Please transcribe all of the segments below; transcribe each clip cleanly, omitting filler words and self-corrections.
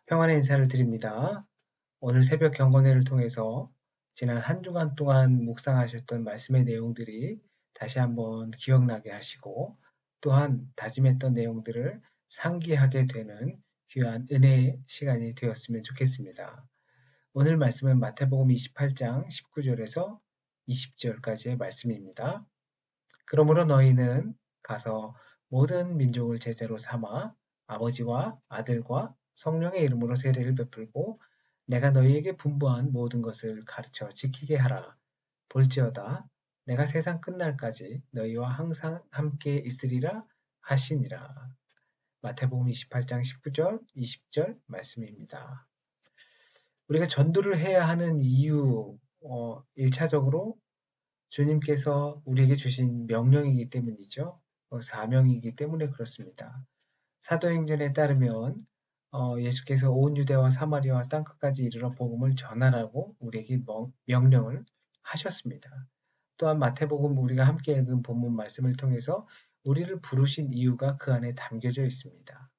평안의 인사를 드립니다. 오늘 새벽 경건회를 통해서 지난 한 주간 동안 묵상하셨던 말씀의 내용들이 다시 한번 기억나게 하시고 또한 다짐했던 내용들을 상기하게 되는 귀한 은혜의 시간이 되었으면 좋겠습니다. 오늘 말씀은 마태복음 28장 19절에서 20절까지의 말씀입니다. 그러므로 너희는 가서 모든 민족을 제자로 삼아 아버지와 아들과 성령의 이름으로 세례를 베풀고 내가 너희에게 분부한 모든 것을 가르쳐 지키게 하라. 볼지어다 내가 세상 끝날까지 너희와 항상 함께 있으리라 하시니라. 마태복음 28장 19절, 20절 말씀입니다. 우리가 전도를 해야 하는 이유, 1차적으로 주님께서 우리에게 주신 명령이기 때문이죠. 사명이기 때문에 그렇습니다. 사도행전에 따르면 예수께서 온 유대와 사마리아와 땅끝까지 이르러 복음을 전하라고 우리에게 명령을 하셨습니다. 또한 마태복음 우리가 함께 읽은 본문 말씀을 통해서 우리를 부르신 이유가 그 안에 담겨져 있습니다.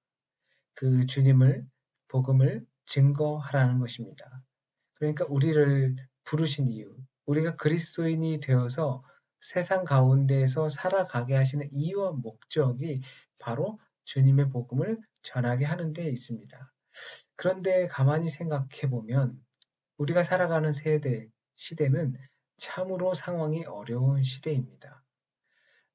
그 주님을 복음을 증거하라는 것입니다. 그러니까 우리를 부르신 이유, 우리가 그리스도인이 되어서 세상 가운데에서 살아가게 하시는 이유와 목적이 바로 주님의 복음을 전하게 하는 데 있습니다. 그런데 가만히 생각해 보면 우리가 살아가는 시대는 참으로 상황이 어려운 시대입니다.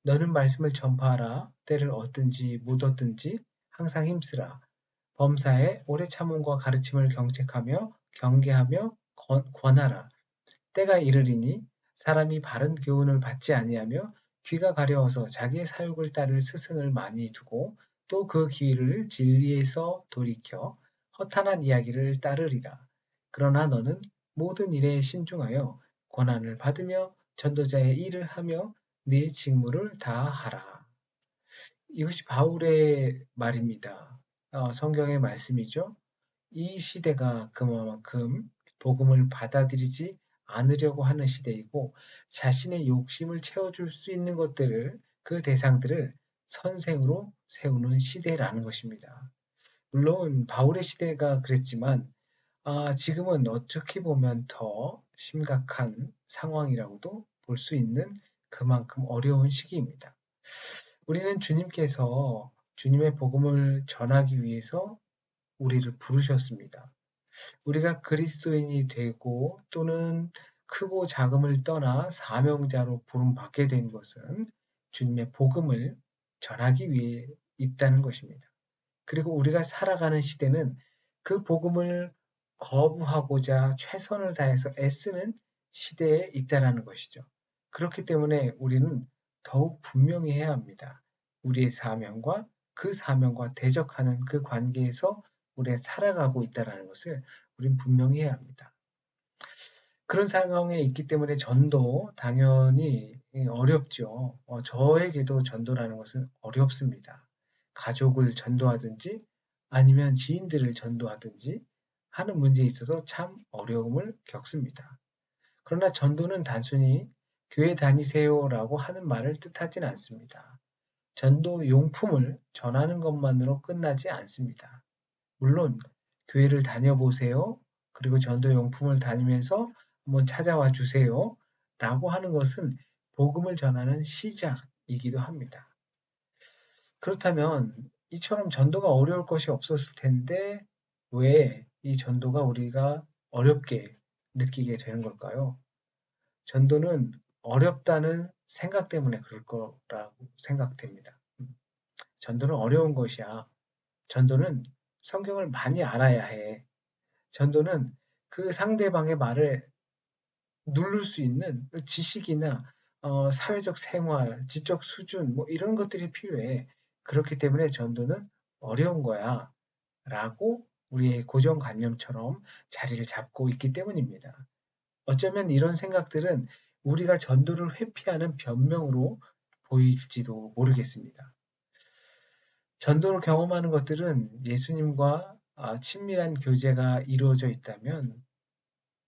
너는 말씀을 전파하라. 때를 얻든지 못 얻든지 항상 힘쓰라. 범사에 오래 참음과 가르침을 경책하며 경계하며 권하라. 때가 이르리니 사람이 바른 교훈을 받지 아니하며 귀가 가려워서 자기의 사욕을 따를 스승을 많이 두고 또 그 귀를 진리에서 돌이켜 허탄한 이야기를 따르리라. 그러나 너는 모든 일에 신중하여 권한을 받으며 전도자의 일을 하며 네 직무를 다하라. 이것이 바울의 말입니다. 성경의 말씀이죠. 이 시대가 그만큼 복음을 받아들이지 않으려고 하는 시대이고 자신의 욕심을 채워줄 수 있는 것들을 그 대상들을 선생으로 세우는 시대라는 것입니다. 물론 바울의 시대가 그랬지만 지금은 어떻게 보면 더 심각한 상황이라고도 볼 수 있는 그만큼 어려운 시기입니다. 우리는 주님께서 주님의 복음을 전하기 위해서 우리를 부르셨습니다. 우리가 그리스도인이 되고 또는 크고 작음을 떠나 사명자로 부름받게 된 것은 주님의 복음을 전하기 위해 있다는 것입니다. 그리고 우리가 살아가는 시대는 그 복음을 거부하고자 최선을 다해서 애쓰는 시대에 있다는 것이죠. 그렇기 때문에 우리는 더욱 분명히 해야 합니다. 우리의 사명과 그 사명과 대적하는 그 관계에서 우리가 살아가고 있다는 것을 우리는 분명히 해야 합니다. 그런 상황에 있기 때문에 전도 당연히 어렵죠. 저에게도 전도라는 것은 어렵습니다. 가족을 전도하든지 아니면 지인들을 전도하든지 하는 문제에 있어서 참 어려움을 겪습니다. 그러나 전도는 단순히 교회 다니세요라고 하는 말을 뜻하진 않습니다. 전도 용품을 전하는 것만으로 끝나지 않습니다. 물론 교회를 다녀보세요. 그리고 전도 용품을 다니면서 한번 찾아와 주세요. 라고 하는 것은 복음을 전하는 시작이기도 합니다. 그렇다면 이처럼 전도가 어려울 것이 없었을 텐데 왜 이 전도가 우리가 어렵게 느끼게 되는 걸까요? 전도는 어렵다는 생각 때문에 그럴 거라고 생각됩니다. 전도는 어려운 것이야. 전도는 성경을 많이 알아야 해. 전도는 그 상대방의 말을 누를 수 있는 지식이나 사회적 생활, 지적 수준 뭐 이런 것들이 필요해. 그렇기 때문에 전도는 어려운 거야. 라고 우리의 고정관념처럼 자리를 잡고 있기 때문입니다. 어쩌면 이런 생각들은 우리가 전도를 회피하는 변명으로 보일지도 모르겠습니다. 전도를 경험하는 것들은 예수님과 친밀한 교제가 이루어져 있다면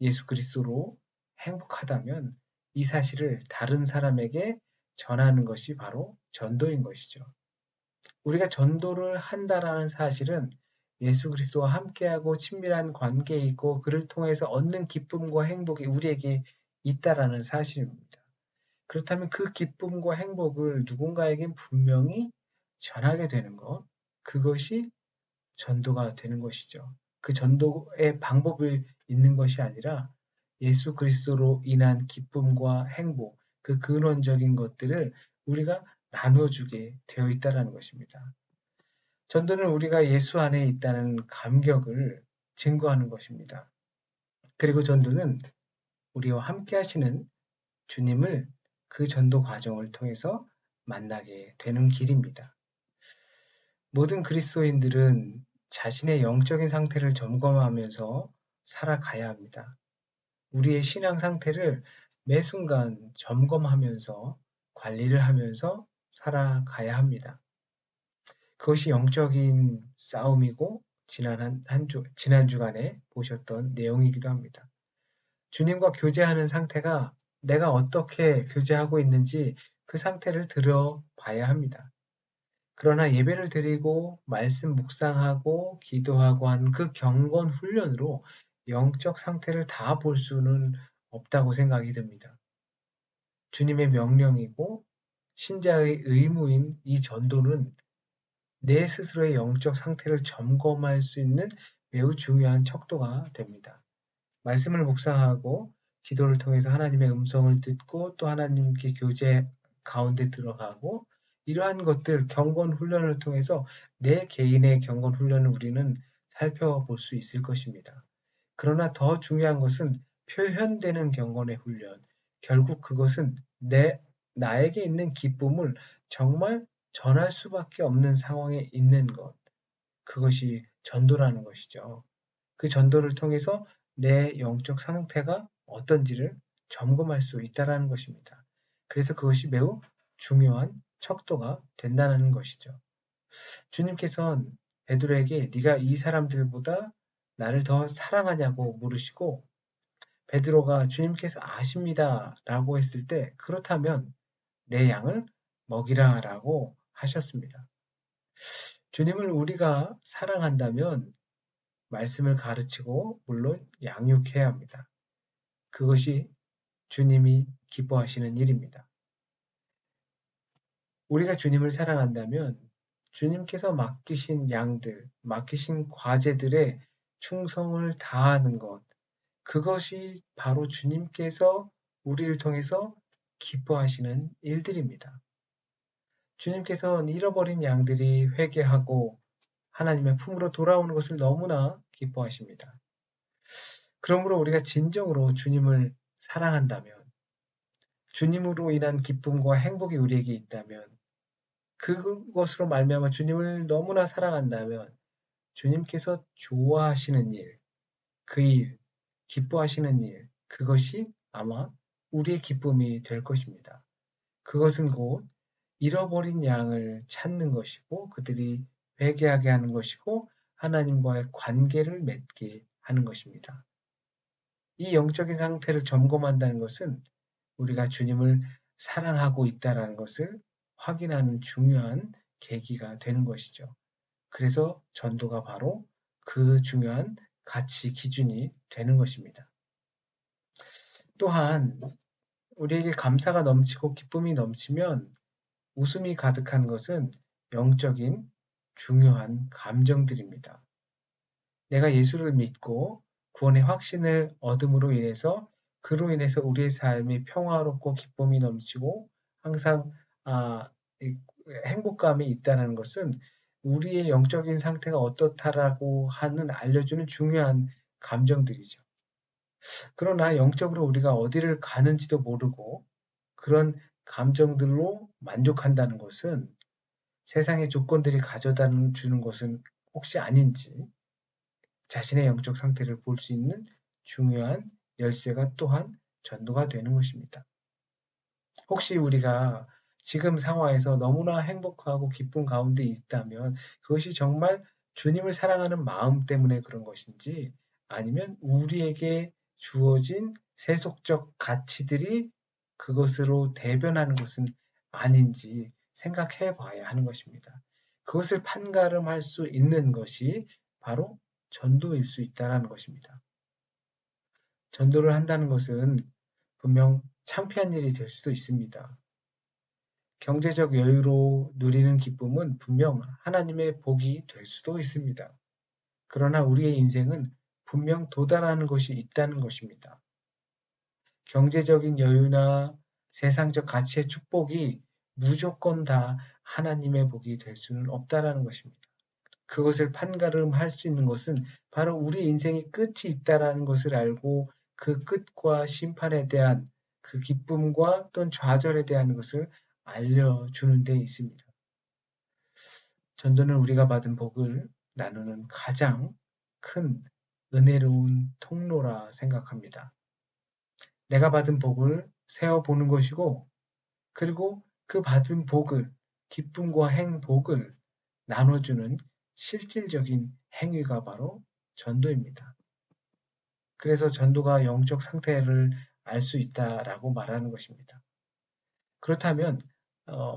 예수 그리스도로 행복하다면 이 사실을 다른 사람에게 전하는 것이 바로 전도인 것이죠. 우리가 전도를 한다라는 사실은 예수 그리스도와 함께하고 친밀한 관계에 있고 그를 통해서 얻는 기쁨과 행복이 우리에게 있다라는 사실입니다. 그렇다면 그 기쁨과 행복을 누군가에겐 분명히 전하게 되는 것, 그것이 전도가 되는 것이죠. 그 전도의 방법이 있는 것이 아니라 예수 그리스도로 인한 기쁨과 행복, 그 근원적인 것들을 우리가 나눠주게 되어 있다는 것입니다. 전도는 우리가 예수 안에 있다는 감격을 증거하는 것입니다. 그리고 전도는 우리와 함께 하시는 주님을 그 전도 과정을 통해서 만나게 되는 길입니다. 모든 그리스도인들은 자신의 영적인 상태를 점검하면서 살아가야 합니다. 우리의 신앙 상태를 매 순간 점검하면서 관리를 하면서 살아가야 합니다. 그것이 영적인 싸움이고 지난 주간에 보셨던 내용이기도 합니다. 주님과 교제하는 상태가 내가 어떻게 교제하고 있는지 그 상태를 들어봐야 합니다. 그러나 예배를 드리고 말씀 묵상하고 기도하고 한 그 경건 훈련으로 영적 상태를 다 볼 수는 없다고 생각이 듭니다. 주님의 명령이고 신자의 의무인 이 전도는 내 스스로의 영적 상태를 점검할 수 있는 매우 중요한 척도가 됩니다. 말씀을 묵상하고 기도를 통해서 하나님의 음성을 듣고 또 하나님께 교제 가운데 들어가고 이러한 것들 경건 훈련을 통해서 내 개인의 경건 훈련을 우리는 살펴볼 수 있을 것입니다. 그러나 더 중요한 것은 표현되는 경건의 훈련. 결국 그것은 나에게 있는 기쁨을 정말 전할 수밖에 없는 상황에 있는 것. 그것이 전도라는 것이죠. 그 전도를 통해서 내 영적 상태가 어떤지를 점검할 수 있다는 것입니다. 그래서 그것이 매우 중요한 척도가 된다는 것이죠. 주님께서는 베드로에게 네가 이 사람들보다 나를 더 사랑하냐고 물으시고 베드로가 주님께서 아십니다 라고 했을 때 그렇다면 내 양을 먹이라 라고 하셨습니다. 주님을 우리가 사랑한다면 말씀을 가르치고 물론 양육해야 합니다. 그것이 주님이 기뻐하시는 일입니다. 우리가 주님을 사랑한다면 주님께서 맡기신 양들, 맡기신 과제들에 충성을 다하는 것, 그것이 바로 주님께서 우리를 통해서 기뻐하시는 일들입니다. 주님께서는 잃어버린 양들이 회개하고 하나님의 품으로 돌아오는 것을 너무나 기뻐하십니다. 그러므로 우리가 진정으로 주님을 사랑한다면, 주님으로 인한 기쁨과 행복이 우리에게 있다면, 그것으로 말미암아 주님을 너무나 사랑한다면, 주님께서 좋아하시는 일, 그 일, 기뻐하시는 일, 그것이 아마 우리의 기쁨이 될 것입니다. 그것은 곧 잃어버린 양을 찾는 것이고, 그들이 회개하게 하는 것이고, 하나님과의 관계를 맺게 하는 것입니다. 이 영적인 상태를 점검한다는 것은 우리가 주님을 사랑하고 있다는 것을 확인하는 중요한 계기가 되는 것이죠. 그래서 전도가 바로 그 중요한 가치 기준이 되는 것입니다. 또한 우리에게 감사가 넘치고 기쁨이 넘치면 웃음이 가득한 것은 영적인 중요한 감정들입니다. 내가 예수를 믿고 구원의 확신을 얻음으로 인해서 그로 인해서 우리의 삶이 평화롭고 기쁨이 넘치고 항상 행복감이 있다는 것은 우리의 영적인 상태가 어떻다라고 하는 알려주는 중요한 감정들이죠. 그러나 영적으로 우리가 어디를 가는지도 모르고 그런 감정들로 만족한다는 것은 세상의 조건들이 가져다 주는 것은 혹시 아닌지 자신의 영적 상태를 볼 수 있는 중요한 열쇠가 또한 전도가 되는 것입니다. 혹시 우리가 지금 상황에서 너무나 행복하고 기쁜 가운데 있다면 그것이 정말 주님을 사랑하는 마음 때문에 그런 것인지 아니면 우리에게 주어진 세속적 가치들이 그것으로 대변하는 것은 아닌지 생각해 봐야 하는 것입니다. 그것을 판가름할 수 있는 것이 바로 전도일 수 있다는 것입니다. 전도를 한다는 것은 분명 창피한 일이 될 수도 있습니다. 경제적 여유로 누리는 기쁨은 분명 하나님의 복이 될 수도 있습니다. 그러나 우리의 인생은 분명 도달하는 것이 있다는 것입니다. 경제적인 여유나 세상적 가치의 축복이 무조건 다 하나님의 복이 될 수는 없다라는 것입니다. 그것을 판가름할 수 있는 것은 바로 우리 인생의 끝이 있다라는 것을 알고 그 끝과 심판에 대한 그 기쁨과 또는 좌절에 대한 것을 알려주는 데 있습니다. 전도는 우리가 받은 복을 나누는 가장 큰 은혜로운 통로라 생각합니다. 내가 받은 복을 세어보는 것이고, 그리고 그 받은 복을, 기쁨과 행복을 나눠주는 실질적인 행위가 바로 전도입니다. 그래서 전도가 영적 상태를 알 수 있다라고 말하는 것입니다. 그렇다면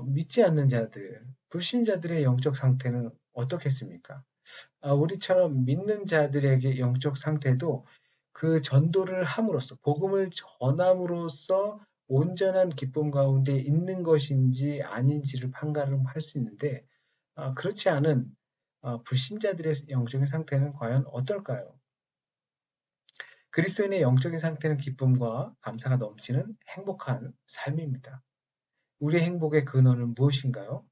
믿지 않는 자들, 불신자들의 영적 상태는 어떻겠습니까? 우리처럼 믿는 자들에게 영적 상태도 그 전도를 함으로써, 복음을 전함으로써 온전한 기쁨 가운데 있는 것인지 아닌지를 판가름할 수 있는데, 그렇지 않은 불신자들의 영적인 상태는 과연 어떨까요? 그리스도인의 영적인 상태는 기쁨과 감사가 넘치는 행복한 삶입니다. 우리의 행복의 근원은 무엇인가요?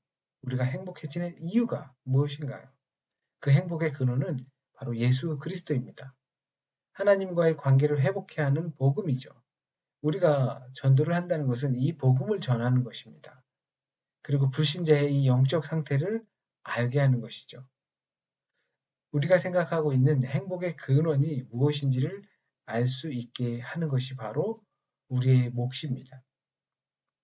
우리가 행복해지는 이유가 무엇인가요? 그 행복의 근원은 바로 예수 그리스도입니다. 하나님과의 관계를 회복해 하는 복음이죠. 우리가 전도를 한다는 것은 이 복음을 전하는 것입니다. 그리고 불신자의 이 영적 상태를 알게 하는 것이죠. 우리가 생각하고 있는 행복의 근원이 무엇인지를 알 수 있게 하는 것이 바로 우리의 몫입니다.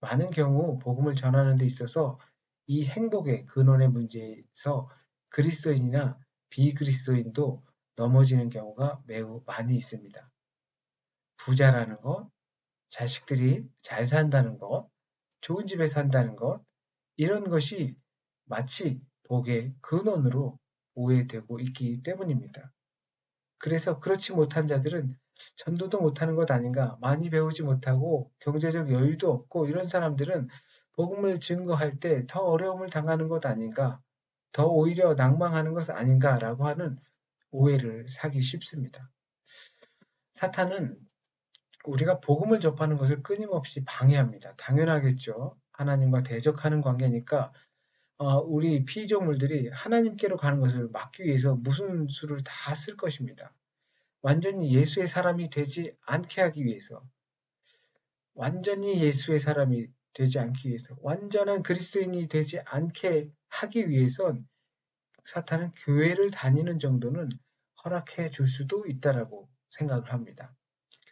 많은 경우 복음을 전하는 데 있어서 이 행복의 근원의 문제에서 그리스도인이나 비그리스도인도 넘어지는 경우가 매우 많이 있습니다. 부자라는 것, 자식들이 잘 산다는 것, 좋은 집에 산다는 것, 이런 것이 마치 복의 근원으로 오해되고 있기 때문입니다. 그래서 그렇지 못한 자들은 전도도 못하는 것 아닌가, 많이 배우지 못하고 경제적 여유도 없고 이런 사람들은 복음을 증거할 때 더 어려움을 당하는 것 아닌가, 더 오히려 낭망하는 것 아닌가라고 하는 오해를 사기 쉽습니다. 사탄은 우리가 복음을 접하는 것을 끊임없이 방해합니다. 당연하겠죠. 하나님과 대적하는 관계니까 우리 피조물들이 하나님께로 가는 것을 막기 위해서 무슨 수를 다 쓸 것입니다. 완전히 예수의 사람이 되지 않게 하기 위해서, 완전히 예수의 사람이 되지 않기 위해서, 완전한 그리스도인이 되지 않게 하기 위해선 사탄은 교회를 다니는 정도는 허락해 줄 수도 있다라고 생각을 합니다.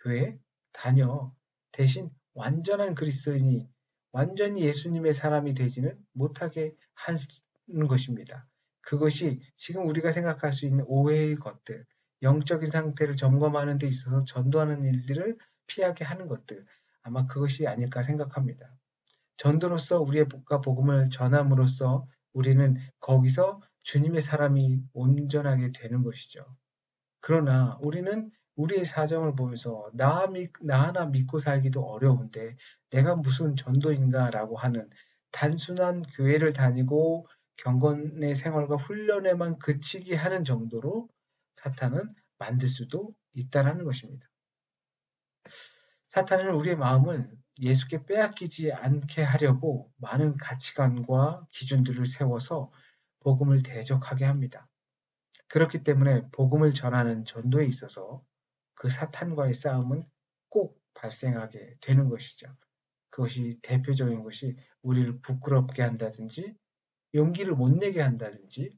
교회 다녀. 대신 완전한 그리스도인이 완전히 예수님의 사람이 되지는 못하게 하는 것입니다. 그것이 지금 우리가 생각할 수 있는 오해의 것들, 영적인 상태를 점검하는 데 있어서 전도하는 일들을 피하게 하는 것들, 아마 그것이 아닐까 생각합니다. 전도로서 우리의 복음을 전함으로써 우리는 거기서 주님의 사람이 온전하게 되는 것이죠. 그러나 우리는 우리의 사정을 보면서 나 하나 믿고 살기도 어려운데 내가 무슨 전도인가라고 하는 단순한 교회를 다니고 경건의 생활과 훈련에만 그치게 하는 정도로 사탄은 만들 수도 있다는 것입니다. 사탄은 우리의 마음을 예수께 빼앗기지 않게 하려고 많은 가치관과 기준들을 세워서 복음을 대적하게 합니다. 그렇기 때문에 복음을 전하는 전도에 있어서 그 사탄과의 싸움은 꼭 발생하게 되는 것이죠. 그것이 대표적인 것이 우리를 부끄럽게 한다든지 용기를 못 내게 한다든지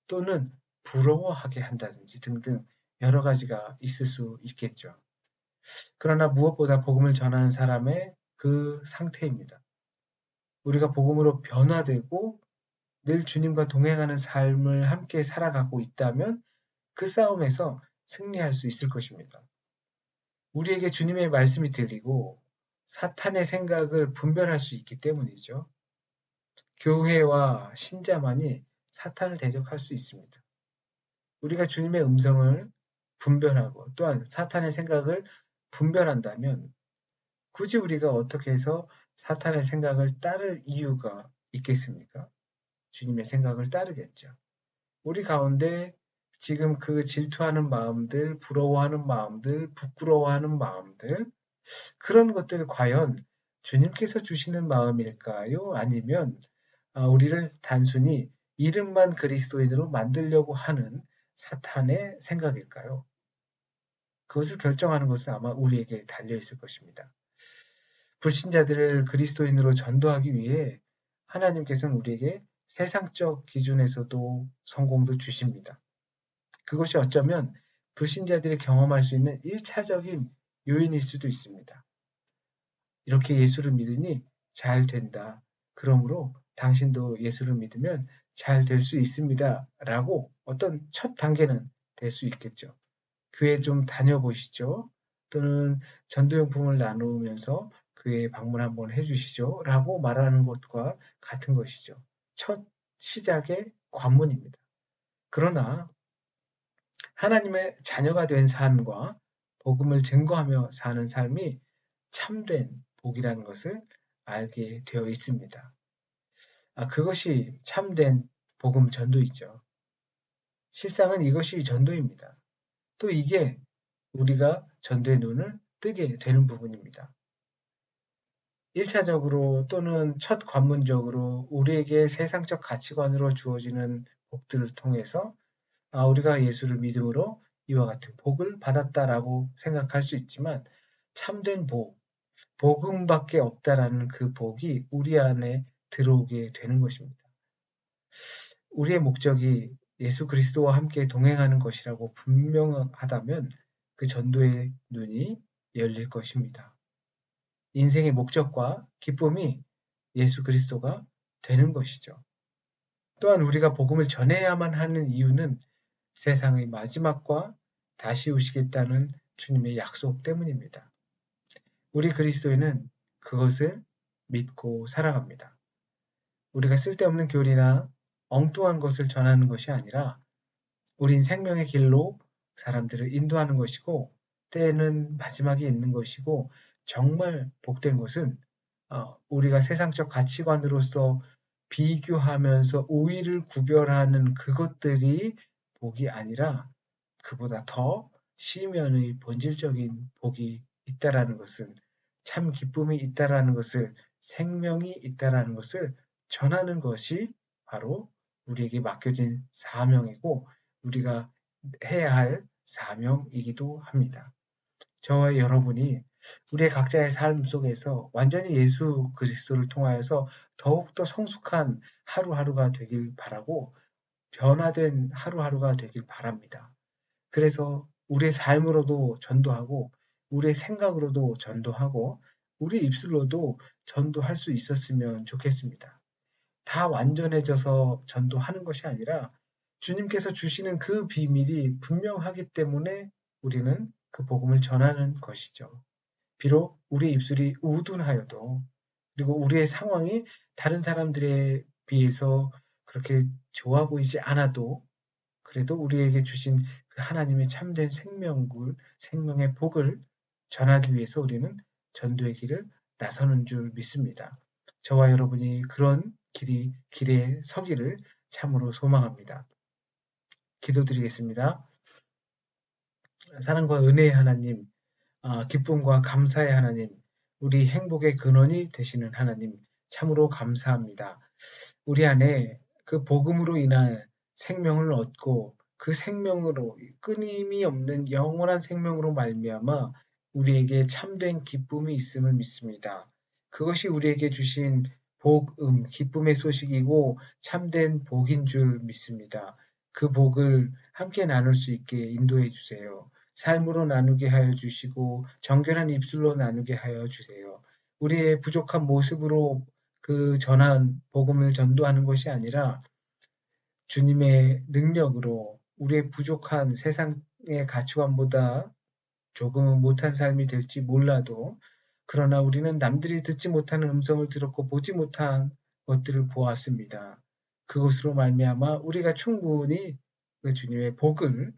또는 부러워하게 한다든지 등등 여러 가지가 있을 수 있겠죠. 그러나 무엇보다 복음을 전하는 사람의 그 상태입니다. 우리가 복음으로 변화되고 늘 주님과 동행하는 삶을 함께 살아가고 있다면 그 싸움에서 승리할 수 있을 것입니다. 우리에게 주님의 말씀이 들리고 사탄의 생각을 분별할 수 있기 때문이죠. 교회와 신자만이 사탄을 대적할 수 있습니다. 우리가 주님의 음성을 분별하고 또한 사탄의 생각을 분별한다면 굳이 우리가 어떻게 해서 사탄의 생각을 따를 이유가 있겠습니까? 주님의 생각을 따르겠죠. 우리 가운데 지금 그 질투하는 마음들, 부러워하는 마음들, 부끄러워하는 마음들, 그런 것들 과연 주님께서 주시는 마음일까요? 아니면 우리를 단순히 이름만 그리스도인으로 만들려고 하는 사탄의 생각일까요? 그것을 결정하는 것은 아마 우리에게 달려 있을 것입니다. 불신자들을 그리스도인으로 전도하기 위해 하나님께서는 우리에게 세상적 기준에서도 성공도 주십니다. 그것이 어쩌면 불신자들이 경험할 수 있는 1차적인 요인일 수도 있습니다. 이렇게 예수를 믿으니 잘 된다. 그러므로 당신도 예수를 믿으면 잘 될 수 있습니다. 라고 어떤 첫 단계는 될 수 있겠죠. 교회 좀 다녀보시죠. 또는 전도용품을 나누면서 교회에 방문 한번 해주시죠. 라고 말하는 것과 같은 것이죠. 첫 시작의 관문입니다. 그러나 하나님의 자녀가 된 삶과 복음을 증거하며 사는 삶이 참된 복이라는 것을 알게 되어 있습니다. 그것이 참된 복음 전도이죠. 실상은 이것이 전도입니다. 또 이게 우리가 전도의 눈을 뜨게 되는 부분입니다. 1차적으로 또는 첫 관문적으로 우리에게 세상적 가치관으로 주어지는 복들을 통해서 우리가 예수를 믿음으로 이와 같은 복을 받았다라고 생각할 수 있지만 참된 복, 복음밖에 없다라는 그 복이 우리 안에 들어오게 되는 것입니다. 우리의 목적이 예수 그리스도와 함께 동행하는 것이라고 분명하다면 그 전도의 눈이 열릴 것입니다. 인생의 목적과 기쁨이 예수 그리스도가 되는 것이죠. 또한 우리가 복음을 전해야만 하는 이유는 세상의 마지막과 다시 오시겠다는 주님의 약속 때문입니다. 우리 그리스도인은 그것을 믿고 살아갑니다. 우리가 쓸데없는 교리나 엉뚱한 것을 전하는 것이 아니라 우린 생명의 길로 사람들을 인도하는 것이고 때에는 마지막이 있는 것이고 정말 복된 것은 우리가 세상적 가치관으로서 비교하면서 우위를 구별하는 그것들이 복이 아니라 그보다 더 시면의 본질적인 복이 있다라는 것은 참 기쁨이 있다라는 것을 생명이 있다라는 것을 전하는 것이 바로 우리에게 맡겨진 사명이고 우리가 해야 할 사명이기도 합니다. 저와 여러분이 우리의 각자의 삶 속에서 완전히 예수 그리스도를 통하여서 더욱더 성숙한 하루하루가 되길 바라고 변화된 하루하루가 되길 바랍니다. 그래서 우리의 삶으로도 전도하고 우리의 생각으로도 전도하고 우리 입술로도 전도할 수 있었으면 좋겠습니다. 다 완전해져서 전도하는 것이 아니라 주님께서 주시는 그 비밀이 분명하기 때문에 우리는 그 복음을 전하는 것이죠. 비록 우리 입술이 우둔하여도 그리고 우리의 상황이 다른 사람들에 비해서 그렇게 좋아 보이지 않아도 그래도 우리에게 주신 그 하나님의 참된 생명의 복을 전하기 위해서 우리는 전도의 길을 나서는 줄 믿습니다. 저와 여러분이 그런 길에 서기를 참으로 소망합니다. 기도드리겠습니다. 사랑과 은혜의 하나님, 기쁨과 감사의 하나님, 우리 행복의 근원이 되시는 하나님, 참으로 감사합니다. 우리 안에 그 복음으로 인한 생명을 얻고 그 생명으로 끊임이 없는 영원한 생명으로 말미암아 우리에게 참된 기쁨이 있음을 믿습니다. 그것이 우리에게 주신 복음, 기쁨의 소식이고 참된 복인 줄 믿습니다. 그 복을 함께 나눌 수 있게 인도해 주세요. 삶으로 나누게 하여 주시고 정결한 입술로 나누게 하여 주세요. 우리의 부족한 모습으로 그 전한 복음을 전도하는 것이 아니라 주님의 능력으로 우리의 부족한 세상의 가치관보다 조금은 못한 삶이 될지 몰라도 그러나 우리는 남들이 듣지 못하는 음성을 들었고 보지 못한 것들을 보았습니다. 그것으로 말미암아 우리가 충분히 그 주님의 복을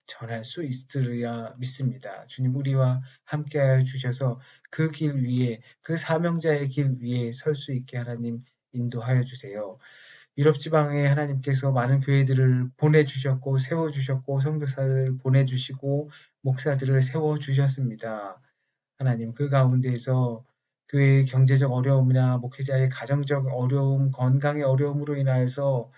전할 수 있으리라 믿습니다. 주님 우리와 함께하여 주셔서 그 길 위에 그 사명자의 길 위에 설 수 있게 하나님 인도하여 주세요. 유럽 지방에 하나님께서 많은 교회들을 보내주셨고 세워주셨고 선교사를 보내주시고 목사들을 세워주셨습니다. 하나님 그 가운데에서 교회의 경제적 어려움이나 목회자의 가정적 어려움, 건강의 어려움으로 인하여서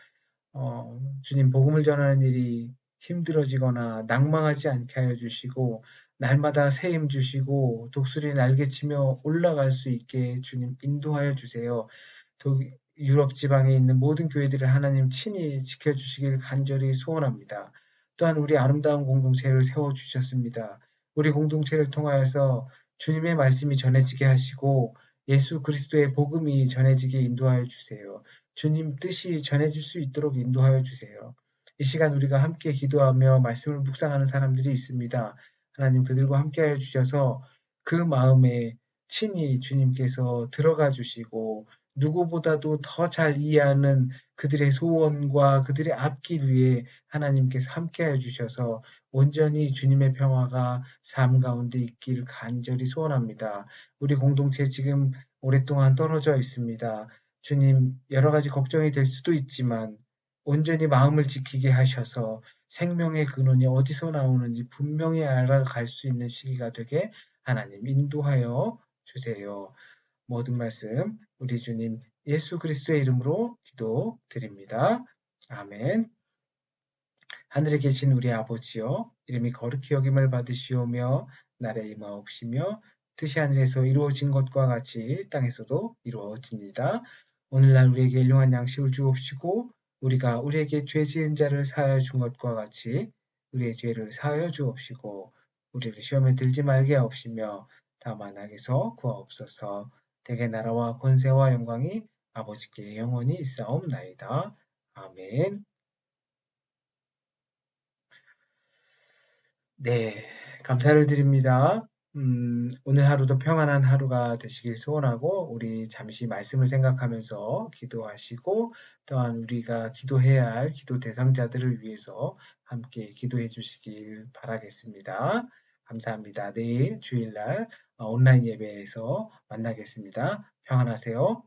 주님 복음을 전하는 일이 힘들어지거나 낭망하지 않게 하여 주시고 날마다 새 힘 주시고 독수리 날개치며 올라갈 수 있게 주님 인도하여 주세요. 유럽 지방에 있는 모든 교회들을 하나님 친히 지켜주시길 간절히 소원합니다. 또한 우리 아름다운 공동체를 세워주셨습니다. 우리 공동체를 통하여서 주님의 말씀이 전해지게 하시고 예수 그리스도의 복음이 전해지게 인도하여 주세요. 주님 뜻이 전해질 수 있도록 인도하여 주세요. 이 시간 우리가 함께 기도하며 말씀을 묵상하는 사람들이 있습니다. 하나님 그들과 함께하여 주셔서 그 마음에 친히 주님께서 들어가 주시고 누구보다도 더 잘 이해하는 그들의 소원과 그들의 앞길 위에 하나님께서 함께하여 주셔서 온전히 주님의 평화가 삶 가운데 있길 간절히 소원합니다. 우리 공동체 지금 오랫동안 떨어져 있습니다. 주님, 여러 가지 걱정이 될 수도 있지만 온전히 마음을 지키게 하셔서 생명의 근원이 어디서 나오는지 분명히 알아갈 수 있는 시기가 되게 하나님 인도하여 주세요. 모든 말씀 우리 주님 예수 그리스도의 이름으로 기도드립니다. 아멘. 하늘에 계신 우리 아버지여 이름이 거룩히 여김을 받으시오며 나라의 임하옵시며 뜻이 하늘에서 이루어진 것과 같이 땅에서도 이루어집니다. 오늘날 우리에게 일용할 양식을 주옵시고 우리가 우리에게 죄 지은 자를 사하여 준 것과 같이 우리의 죄를 사하여 주옵시고 우리를 시험에 들지 말게 하옵시며 다만 악에서 구하옵소서. 대개 나라와 권세와 영광이 아버지께 영원히 있사옵나이다. 아멘. 네, 감사를 드립니다. 오늘 하루도 평안한 하루가 되시길 소원하고, 우리 잠시 말씀을 생각하면서 기도하시고, 또한 우리가 기도해야 할 기도 대상자들을 위해서 함께 기도해 주시길 바라겠습니다. 감사합니다. 내일 주일날 온라인 예배에서 만나겠습니다. 평안하세요.